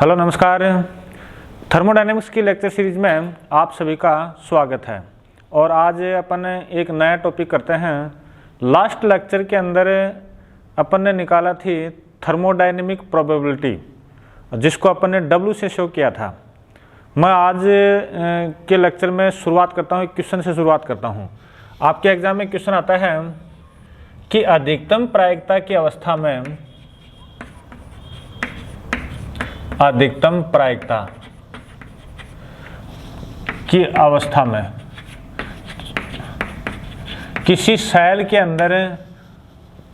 Hello नमस्कार। Thermodynamics की lecture series में आप सभी का स्वागत है। और आज अपन एक नया टॉपिक करते हैं। लास्ट लेक्चर के अंदर अपन ने निकाला थी थर्मोडायनेमिक प्रोबेबिलिटी, जिसको अपन ने W से शो किया था। मैं आज के लेक्चर में शुरुआत करता हूँ, एक क्वेश्चन से शुरुआत करता हूँ। आपके एग्जाम में क्वेश्चन आता है कि अधिकतम प्रायिकता की अवस्था में अधिकतम प्रायिकता की अवस्था में किसी सेल के अंदर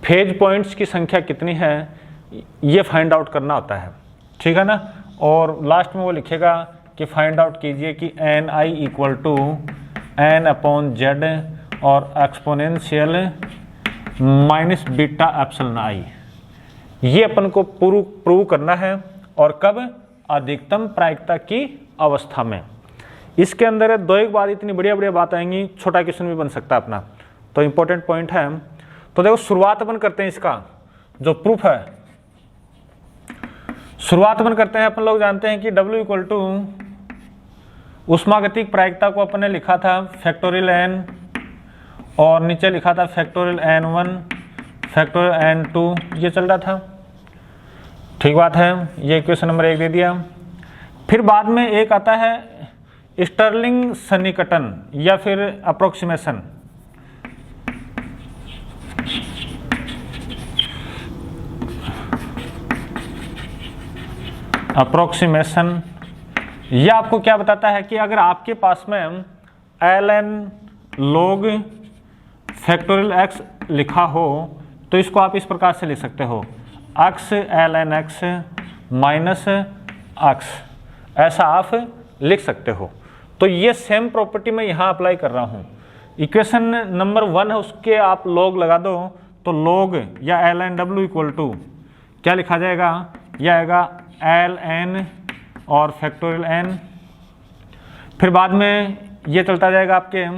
फेज पॉइंट्स की संख्या कितनी है, ये फाइंड आउट करना होता है। ठीक है ना। और लास्ट में वो लिखेगा कि फाइंड आउट कीजिए कि Ni इक्वल टू n/z और exponential minus beta epsilon i। ये अपन को प्रूव करना है। और कब? अधिकतम प्रायिकता की अवस्था में। इसके अंदर दो एक बात, इतनी बढ़िया बढ़िया बात आएंगी, छोटा क्वेश्चन भी बन सकता है अपना, तो इंपॉर्टेंट पॉइंट है। तो देखो शुरुआत अपन करते हैं, इसका जो प्रूफ है शुरुआत अपन करते हैं। अपन लोग जानते हैं कि W इक्वल टू ऊष्मागतिक प्रायिकता को अपन ने लिखा था फैक्टोरियल n, और नीचे लिखा था फैक्टोरियल n1 फैक्टोरियल n2, ये चल रहा था। ठीक बात है, ये क्वेश्चन नंबर 1 दे दिया। फिर बाद में एक आता है स्टर्लिंग सन्निकटन या फिर अप्रोक्सीमेशन। अप्रोक्सीमेशन यह आपको क्या बताता है कि अगर आपके पास में ln log फैक्टोरियल x लिखा हो तो इसको आप इस प्रकार से लिख सकते हो, x ln x minus x, ऐसा आप लिख सकते हो। तो ये सेम प्रॉपर्टी मैं यहाँ अप्लाई कर रहा हूँ। इक्वेशन नंबर 1 है, उसके आप log लगा दो तो log या ln w इक्वल टू क्या लिखा जाएगा, यह आएगा ln और फैक्टोरियल n। फिर बाद में ये चलता जाएगा आपके,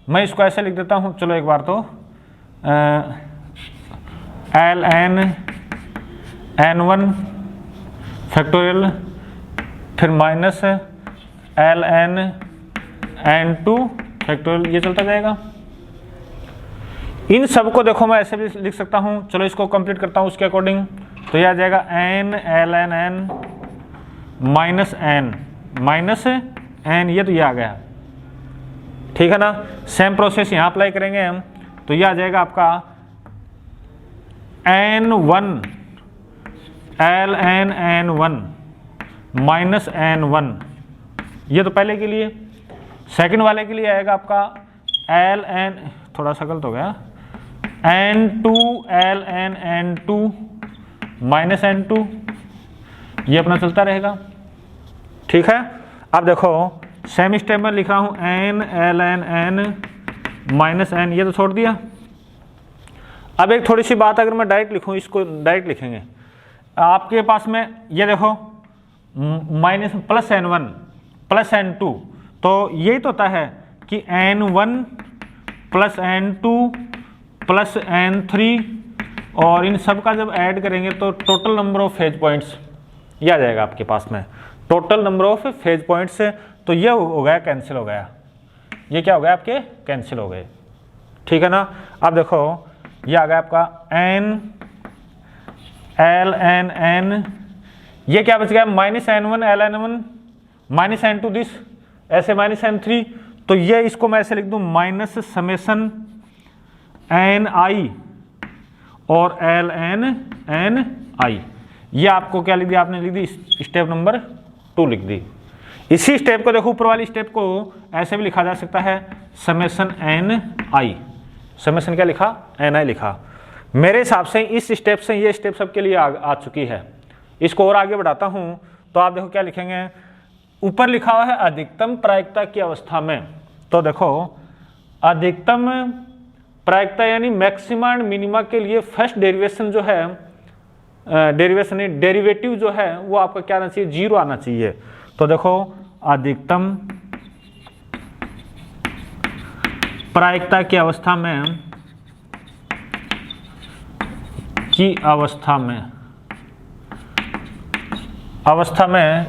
मैं इसको ऐसे लिख देता हूँ, चलो एक बार तो ln n1 फैक्टोरियल, फिर माइनस ln n2 फैक्टोरियल, ये चलता जाएगा। इन सब को देखो मैं ऐसे भी लिख सकता हूँ, चलो इसको कंप्लीट करता हूँ उसके अकॉर्डिंग। तो यह आ जाएगा n ln n minus n, ये तो ये आ गया। ठीक है ना। सेम प्रोसेस यहाँ अप्लाई करेंगे हम, तो यह आ जाएगा आपका n1 ln n1 minus n1, ये तो पहले के लिए। सेकंड वाले के लिए आएगा आपका ln, थोड़ा सा गलत हो गया, n2 ln n2 minus n2, ये अपना चलता रहेगा। ठीक है। अब देखो सेम स्टेप में लिखा हूँ n ln n minus n, ये तो छोड़ दिया। अब एक थोड़ी सी बात, अगर मैं डायरेक्ट लिखूँ, इसको डायरेक्ट लिखेंगे, आपके पास में ये देखो minus plus n1 plus n2, तो यही तो होता है कि n1 plus n2 plus n3, और इन सब का जब ऐड करेंगे तो total number of phase points ये आ जाएगा आपके पास में, total number of phase points. तो ये हो गया, कैंसिल हो गया, ये क्या हो गया आपके, कैंसिल हो गए। ठीक है ना। अब देखो ये आ गया आपका n ln n, ये क्या बच गया, minus n1 ln n1 minus n2 this, ऐसे माइनस n3, तो ये इसको मैं ऐसे लिख दूं माइनस समेसन ni और ln ni। ये आपको क्या लिख दिया, आपने लिख दी स्टेप नंबर 2 लिख दी। इसी स्टेप को देखो, ऊपर वाली स्टेप को ऐसे भी लिखा जा सकता है, समेसन ni, समेसन क्या लिखा, ni लिखा। मेरे हिसाब से इस स्टेप से ये स्टेप सबके लिए आ चुकी है। इसको और आगे बढ़ाता हूं तो आप देखो क्या लिखेंगे, ऊपर लिखा हुआ है अधिकतम प्रायिकता की अवस्था में। तो देखो अधिकतम प्रायिकता यानी मैक्सिमा एंड मिनिमा के लिए फर्स्ट डेरिवेशन जो है, डेरिवेटिव जो है वो आपका क्या आना चाहिए, 0 आना चाहिए। तो देखो अधिकतम प्रायिकता की अवस्था में अवस्था में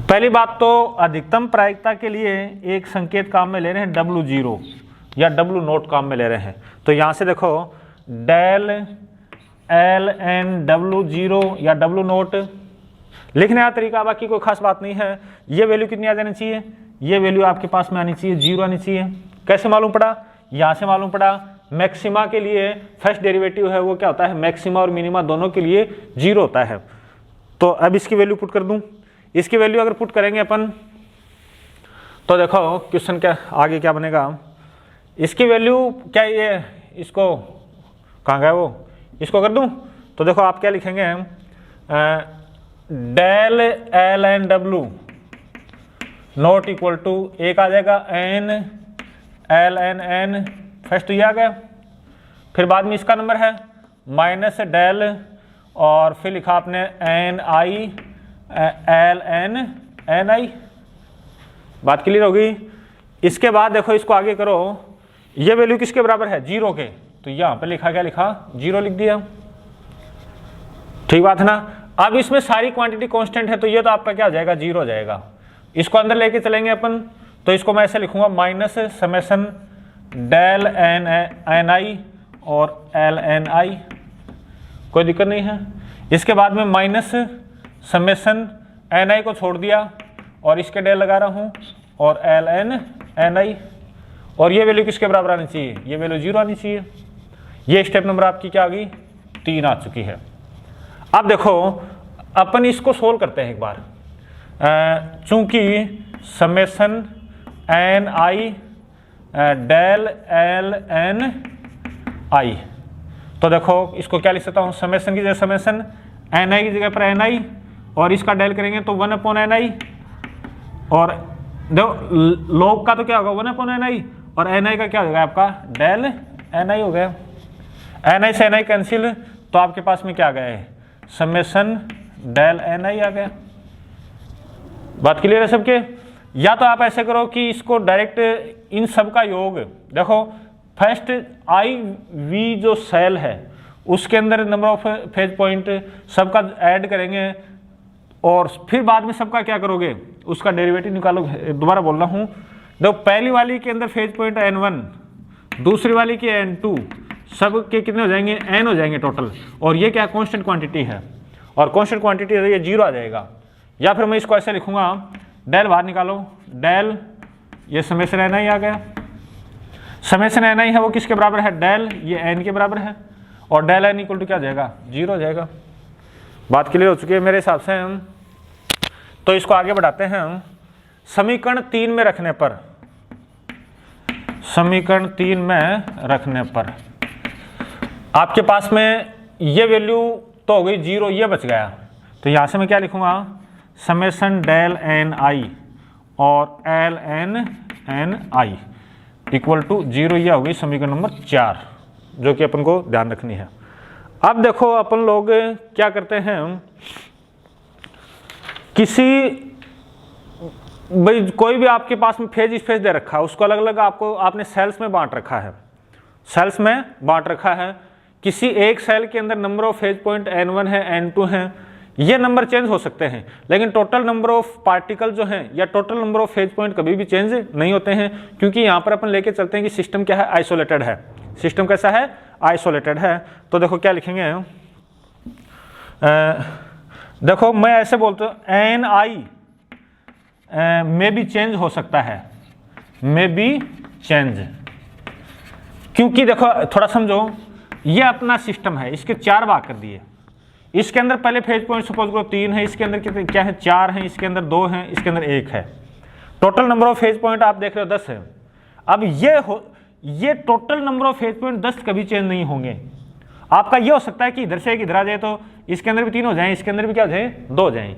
पहली बात तो अधिकतम प्रायिकता के लिए एक संकेत काम में ले रहे हैं W0 या W0 काम में ले रहे हैं। तो यहाँ से देखो डेल LN W0 या W0 लिखने का तरीका बाकी कोई खास बात नहीं है। ये वैल्यू कितनी आ जानी चाहिए, ये वैल्यू आपके पास में आनी चाहिए 0 आनी चाहिए। कैसे मालूम पड़ा, यहाँ से मालूम पड़ा मैक्सिमा के लिए फर्स्ट डेरिवेटिव है वो क्या होता है, मैक्सिमा और मिनिमा दोनों के लिए 0 होता है। तो अब इसकी वैल्यू पुट कर दूं, इसकी वैल्यू अगर पुट करेंगे अपन तो देखो क्वेश्चन क्या आगे क्या बनेगा। इसकी वैल्यू क्या ये, इसको कहाँ गया वो, इसको कर दूं तो देखो आप क्या लिखेंगे, del LN not equal to एक आ जाएगा N LN फर्स्ट तो ये आ गया, फिर बाद में इसका नंबर है माइनस डेल और फिर लिखा आपने NI LN बात क्लियर होगी। इसके बाद देखो इसको आगे करो, ये वैल्यू किसके बराबर है 0 के, तो यहाँ पे लिखा क्या लिखा 0 लिख दिया, ठीक बात है ना। अब इसमें सारी क्वांटिटी कांस्टेंट है तो ये तो आपका क्या हो जाएगा 0 हो जाएगा। इसको अंदर लेके चलेंगे अपन तो इसको मैं ऐसे लिखूंगा माइनस समेसन डेल NI और LNI, कोई दिक्कत नहीं है। इसके बाद में माइनस समेसन NI को छोड़ दिया और इसके डेल लगा रहा हूँ और LNI, और ये वैल्यू किसके बराबर आनी चाहिए, ये वैल्यू 0 आनी चाहिए। ये स्टेप नंबर आपकी क्या आ गई 3 आ चुकी है। अब देखो अपन इसको सोल्व करते हैं एक बार, चूंकि समेसन NI डेल LNI, तो देखो इसको क्या लिख सकता हूँ, समेसन की जगह समेसन, NI की जगह पर NI और इसका डेल करेंगे तो 1/NI, और देखो लॉग का तो क्या होगा 1/NI और NI का क्या हो जाएगा आपका डेल NI हो गया। NI से NI कैंसिल तो आपके पास में क्या आ गया है समेसन डेल NI आ गया। बात क्लियर है सबके। या तो आप ऐसे करो कि इसको डायरेक्ट इन सब का योग, देखो फर्स्ट IV जो सेल है उसके अंदर नंबर ऑफ फेज पॉइंट सबका ऐड करेंगे और फिर बाद में सबका क्या करोगे उसका डेरिवेटिव निकालो। दोबारा बोल रहा हूँ, देखो पहली वाली के अंदर फेज पॉइंट N1, दूसरी वाली की N2, सब के कितने हो जाएंगे N हो जाएंगे टोटल, और ये क्या कांस्टेंट क्वांटिटी है और कांस्टेंट क्वांटिटी है तो ये 0 आ जाएगा। या फिर मैं इसको ऐसे लिखूंगा डेल बाहर निकालो, डेल ये समेसन NI आ गया, समेसन NI है वो किसके बराबर है डेल, ये N के बराबर है और डेल N इक्वल टू क्या हो जाएगा 0 हो जाएगा। बात क्लियर हो चुकी है मेरे हिसाब से। तो इसको आगे बढ़ाते हैं। समीकरण 3 में रखने पर, समीकरण 3 में रखने पर आपके पास में ये वैल्यू तो हो गई 0, ये बच गया, तो यहाँ से मैं क्या लिखूंगा समेसन डेल NI और LNI इक्वल टू 0, ये हो गई समीकरण नंबर 4 जो कि अपन को ध्यान रखनी है। अब देखो अपन लोग क्या करते हैं, किसी भाई कोई भी आपके पास में फेज स्पेस दे रखा है उसको अलग अलग आपने सेल्स में बांट रखा है, सेल्स में बांट रखा है। किसी एक सेल के अंदर number of phase point N1 है N2 है, ये नंबर चेंज हो सकते हैं लेकिन टोटल नंबर ऑफ पार्टिकल जो हैं या total number of phase point कभी भी चेंज नहीं होते हैं, क्योंकि यहाँ पर अपन लेके चलते हैं कि सिस्टम क्या है आइसोलेटेड है। सिस्टम कैसा है आइसोलेटेड है। तो देखो क्या लिखेंगे, देखो मैं ऐसे बोलता हूँ NI में भी चेंज हो सकता है, में भी चेंज, क्योंकि देखो थोड़ा समझो ये अपना सिस्टम है, इसके 4 भाग कर दिए। इसके अंदर पहले फेज पॉइंट सपोज करो 3 है, इसके अंदर कितने क्या है 4 हैं, इसके अंदर 2 हैं, इसके अंदर 1 है। Total number of phase point आप देख रहे हो 10 है। अब ये total number of phase point 10 कभी चेंज नहीं होंगे। आपका ये हो सकता है कि इधर से एक इधर आ जाए तो इसके अंदर भी 3 हो जाए, इसके अंदर भी क्या हो जाए 2 हो जाए,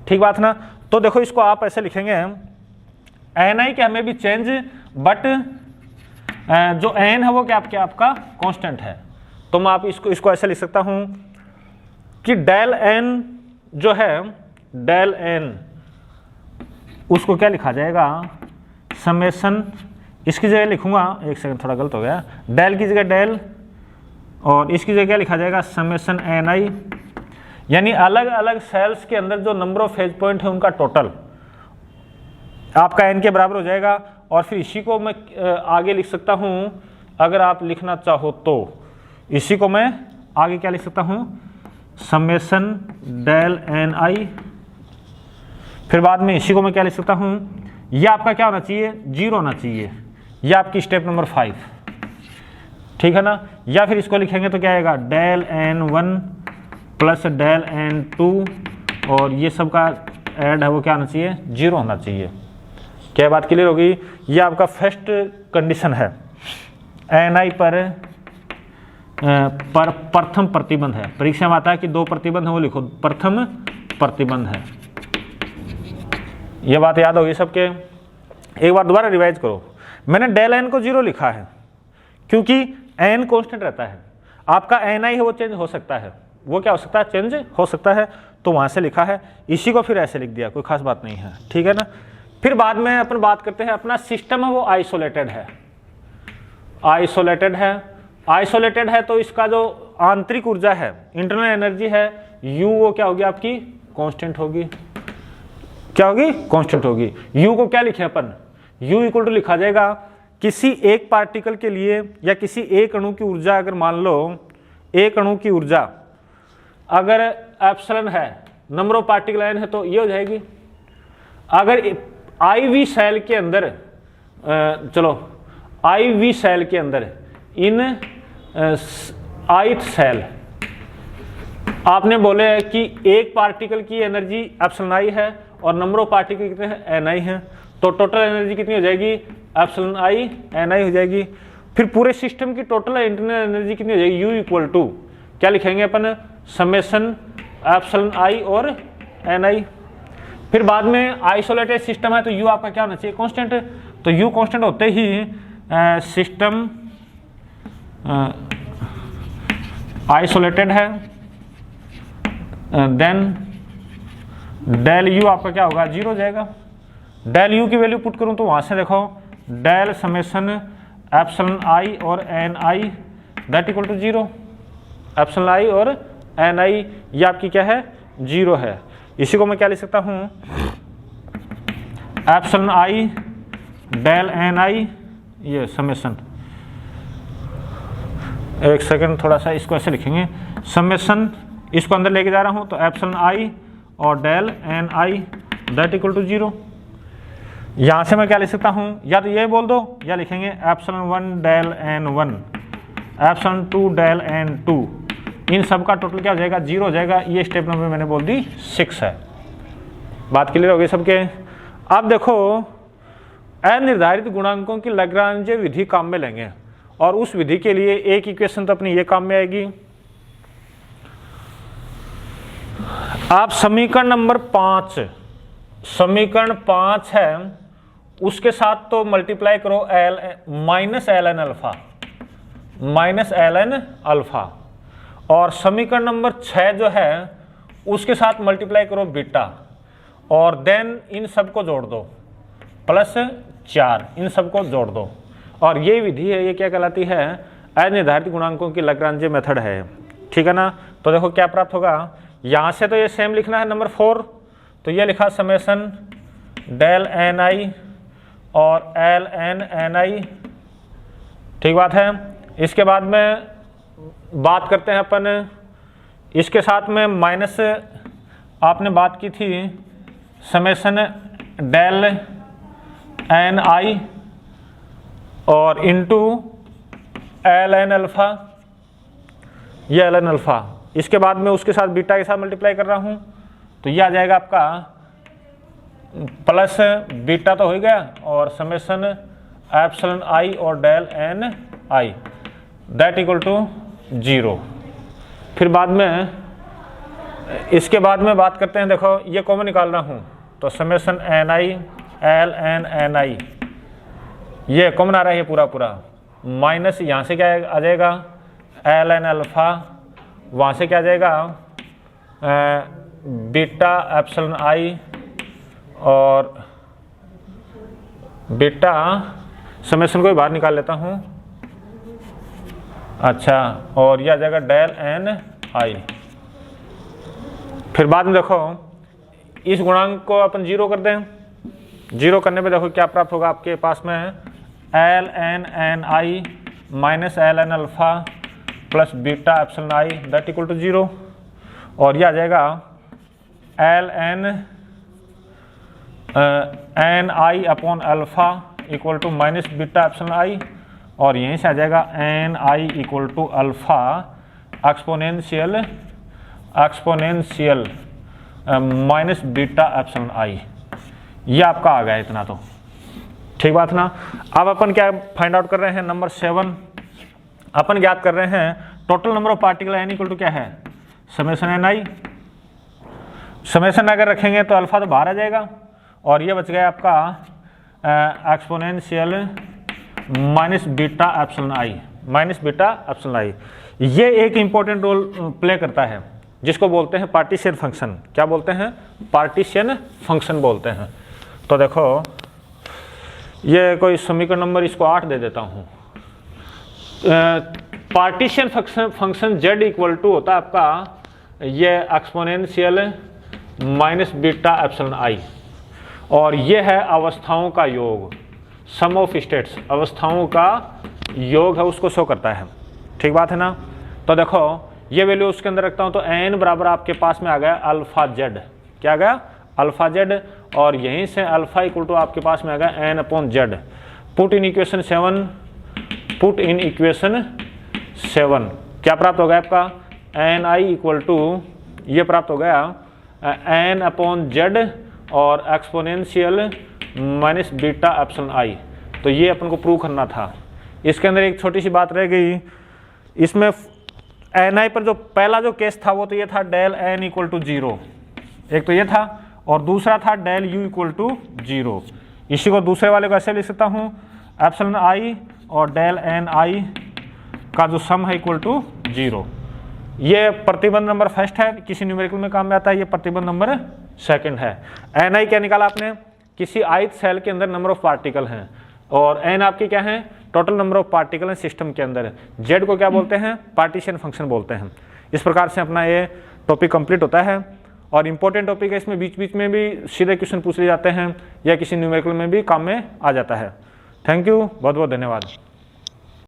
ठीक बात ना। तो देखो इसको आप ऐसे लिखेंगे NI के हमें भी चेंज, बट जो N है वो क्या आपका कांस्टेंट है। तो मैं आप इसको ऐसे लिख सकता हूं कि डेल N जो है डेल N उसको क्या लिखा जाएगा समेसन, इसकी जगह लिखूंगा, एक सेकंड थोड़ा गलत हो गया, डेल की जगह डेल और इसकी जगह क्या लिखा जाएगा समेसन NI। यानी अलग अलग सेल्स के अंदर जो नंबर ऑफ फेज पॉइंट है उनका टोटल आपका n के बराबर हो जाएगा। और फिर इसी को मैं आगे लिख सकता हूँ, अगर आप लिखना चाहो तो इसी को मैं आगे क्या लिख सकता हूँ, समेशन डेल एन आई। फिर बाद में इसी को मैं क्या लिख सकता हूँ, यह आपका क्या होना चाहिए, 0 होना चाहिए। यह आपकी स्टेप नंबर 5, ठीक है ना। या फिर इसको लिखेंगे तो क्या आएगा, del n 1 plus del n 2 और ये सब का ऐड है वो क्या होना चाहिए, 0 होना चाहिए। क्या बात क्लियर होगी। ये आपका फर्स्ट कंडीशन है, एन आई पर प्रथम प्रतिबंध है। परीक्षा में आता है कि 2 प्रतिबंध है, वो लिखो प्रथम प्रतिबंध है। ये बात याद होगी सबके। एक बार दोबारा रिवाइज करो। मैंने डेल एन को 0 लिखा है क्योंकि एन कांस्टेंट रहता है। आपका एन आई है वो चेंज हो सकता है, वो क्या हो सकता है, चेंज हो सकता है, तो वहां से लिखा है। इसी को फिर ऐसे लिख दिया, कोई खास बात नहीं है, ठीक है ना। फिर बाद में अपन बात करते हैं, अपना सिस्टम है वो आइसोलेटेड है। आइसोलेटेड है तो इसका जो आंतरिक ऊर्जा है, इंटरनल एनर्जी है, यू वो क्या होगी आपकी, कांस्टेंट होगी। क्या होगी, कांस्टेंट होगी। यू को क्या लिखे अपन, यू इक्वल टू लिखा जाएगा किसी एक पार्टिकल के लिए या किसी एक अणु की ऊर्जा, अगर मान लो एक अणु की ऊर्जा अगर एप्सिलॉन है, नंबर ऑफ पार्टिकल एन है, तो ये हो जाएगी। अगर आईवी सेल के अंदर चलो आईवी सेल के अंदर इन ith सेल आपने बोले कि एक पार्टिकल की एनर्जी एप्सिलॉन आई है और नंबर ऑफ पार्टिकल कितने हैं, एन आई है, तो टोटल एनर्जी कितनी हो जाएगी, एप्सिलॉन आई एन आई हो जाएगी। फिर पूरे सिस्टम की टोटल इंटरनल एनर्जी कितनी हो जाएगी, यू इक्वल टू क्या लिखेंगे अपन, समेशन एप्सिलॉन आई और एन आई। फिर बाद में आइसोलेटेड सिस्टम है तो यू आपका क्या होना चाहिए, कांस्टेंट। तो यू कांस्टेंट होते ही सिस्टम आइसोलेटेड है, देन डेल यू आपका क्या होगा, 0 हो जाएगा। डेल यू की वैल्यू पुट करूं तो वहां से देखो, डेल समेशन एप्सिलॉन आई और n i that equal to 0। Epsilon i और एन आई ये आपकी क्या है, 0 है। इसी को मैं क्या लिख सकता हूं, epsilon i del n i, ये समेशन, एक सेकंड थोड़ा सा इसको ऐसे लिखेंगे, समेशन इसको अंदर लेके जा रहा हूं तो एप्सिलॉन आई और del n i that equal to 0। यहां से मैं क्या लिख सकता हूं, या तो ये बोल दो या लिखेंगे epsilon 1 del n 1 epsilon 2 del n 2, इन सब का टोटल क्या हो जाएगा, 0 हो जाएगा। ये स्टेप नंबर मैंने बोल दी 6 है। बात क्लियर हो गई सबके। अब देखो अनिर्धारित गुणांकों की लाग्रांज विधि काम में लेंगे और उस विधि के लिए एक इक्वेशन तो अपनी ये काम में आएगी। आप समीकरण नंबर 5, समीकरण 5 है उसके साथ तो मल्टीप्लाई करो L minus L N alpha, minus L N alpha, और समीकरण नंबर 6 जो है उसके साथ मल्टीप्लाई करो बीटा, और देन इन सबको जोड़ दो प्लस 4, इन सबको जोड़ दो। और ये विधि है, ये क्या कहलाती है, अनिर्धारित गुणांकों की लाग्रांज मेथड है, ठीक है ना। तो देखो क्या प्राप्त होगा, यहाँ से तो ये सेम लिखना है नंबर 4, तो ये लिखा समेशन डेल एन आई और एल एन एन आई, ठीक बात है। इसके बाद में बात करते हैं अपन, इसके साथ में माइनस आपने बात की थी समेशन डेल एन आई और इनटू एल एन अल्फा, ये एल एन अल्फा। इसके बाद में उसके साथ बीटा के साथ मल्टीप्लाई कर रहा हूं तो ये आ जाएगा आपका प्लस बीटा तो हो गया और समेशन एप्सिलॉन आई और del n i that equal to 0। फिर बाद में इसके बाद में बात करते हैं, देखो ये कॉमन निकाल रहा हूँ तो summation n i l n n i, ये कॉमन आ रहा है पूरा पूरा, माइनस यहाँ से क्या आ जाएगा एल एन अल्फा, वहाँ से क्या आ जाएगा बीटा एप्सिलॉन आई और बीटा, समेशन को भी बाहर निकाल लेता हूँ, अच्छा, और यह आ जाएगा डेल एन आई। फिर बाद में देखो इस गुणांक को अपन 0 कर दें। 0 करने पे देखो क्या प्राप्त होगा आपके पास में l n n i minus L N alpha plus beta epsilon i that equal to 0। और यह आ जाएगा l n n i upon alpha equal to minus beta epsilon i, और यहीं से आ जाएगा n i equal to alpha exponential minus beta epsilon i. ये आपका आ गया इतना, तो ठीक बात ना। अब अपन क्या फाइंड आउट कर रहे हैं, नंबर 7 अपन ज्ञात कर रहे हैं total number of particle N equal to क्या है, समेशन एन आई। समेशन अगर रखेंगे तो अल्फा तो बाहर आ जाएगा, और ये बच गया आपका exponential minus beta epsilon I, minus beta epsilon i. ये एक इंपॉर्टेंट रोल प्ले करता है जिसको बोलते हैं पार्टीशन फंक्शन। क्या बोलते हैं, पार्टीशन फंक्शन बोलते हैं। तो देखो ये कोई समीकरण नंबर इसको 8 दे देता हूँ। Partition function z equal to होता है आपका ये exponential minus beta epsilon i, और ये है अवस्थाओं का योग, सम ऑफ स्टेट्स, अवस्थाओं का योग है उसको शो करता है। ठीक बात है ना। तो देखो ये वैल्यू उसके अंदर रखता हूँ तो n बराबर आपके पास में आ गया अल्फा z। क्या आ गया, अल्फा z, और यहीं से अल्फा इक्वल टू आपके पास में आ गया n upon z। Put in equation 7, put in equation 7 क्या प्राप्त हो गया आपका, एन आई इक्वल टू ये प्राप्त हो गया n अपॉन z और एक्सपोनेंशियल माइनस बीटा एप्सिलॉन आई। तो ये अपन को प्रूव करना था। इसके अंदर एक छोटी सी बात रह गई, इसमें एन आई पर जो पहला जो केस था वो तो ये था डेल एन इक्वल टू 0, एक तो ये था, और दूसरा था डेल यू इक्वल टू 0। इसी को दूसरे वाले को ऐसे लिख सकता हूँ एप्सिलॉन आई और डेल एन आई का जो सम है इक्वल टू 0। ये प्रतिबंध नंबर फर्स्ट है, किसी न्यूमेरिकल में काम में आता है। ये प्रतिबंध नंबर सेकंड है। एन आई क्या निकाला आपने, किसी ith सेल के अंदर नंबर ऑफ पार्टिकल हैं, और एन आपकी क्या है, टोटल नंबर ऑफ पार्टिकल हैं सिस्टम के अंदर। जेड को क्या बोलते हैं, पार्टीशन फंक्शन बोलते हैं। इस प्रकार से अपना ये टॉपिक कंप्लीट होता है, और इंपॉर्टेंट टॉपिक है, इसमें बीच बीच में भी सीधे क्वेश्चन पूछ लिए जाते हैं या किसी न्यूमेरिकल में भी काम में आ जाता है। थैंक यू, बहुत बहुत धन्यवाद।